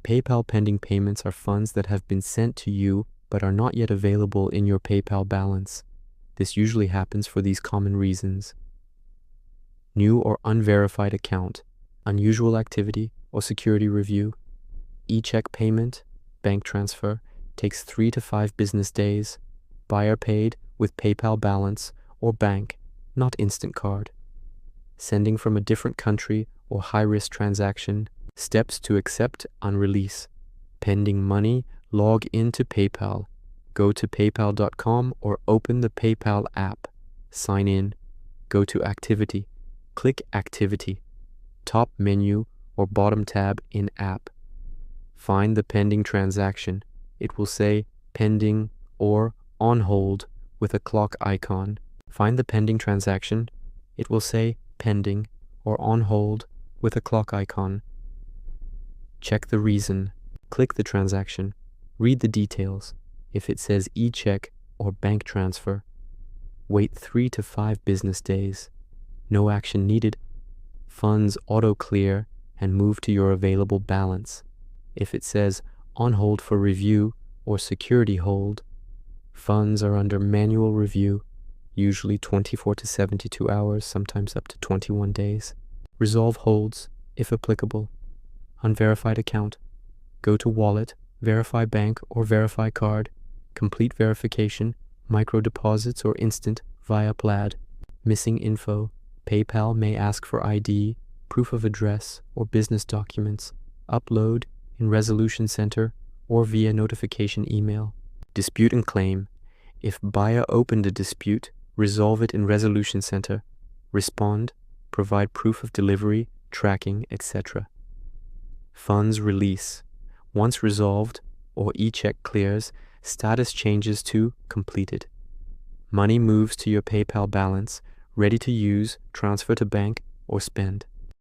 PayPal pending payments are funds that have been sent to you but are not yet available in your PayPal balance. This usually happens for these common reasons: new or unverified account, unusual activity or security review, e-check payment, bank transfer, takes 3 to 5 business days, buyer paid with PayPal balance or bank, not instant card, sending from a different country or high-risk transaction, steps to accept on release, pending money, log into PayPal, go to paypal.com or open the PayPal app, sign in, go to activity, click activity, top menu or bottom tab in app. Find the pending transaction. It will say pending or on hold with a clock icon. Find the pending transaction. It will say pending or on hold with a clock icon. Check the reason. Click the transaction. Read the details. If it says e-check or bank transfer, wait 3 to 5 business days. No action needed. Funds auto-clear and move to your available balance. If it says on hold for review or security hold, funds are under manual review, usually 24 to 72 hours, sometimes up to 21 days. Resolve holds, if applicable. Unverified account. Go to wallet, verify bank or verify card, complete verification, micro deposits or instant via Plaid. Missing info. PayPal may ask for ID, proof of address, or business documents. Upload in Resolution Center or via notification email. Dispute and claim. If buyer opened a dispute, resolve it in Resolution Center. Respond, provide proof of delivery, tracking, etc. Funds release. Once resolved or e-check clears, status changes to completed. Money moves to your PayPal balance, ready to use, transfer to bank, or spend.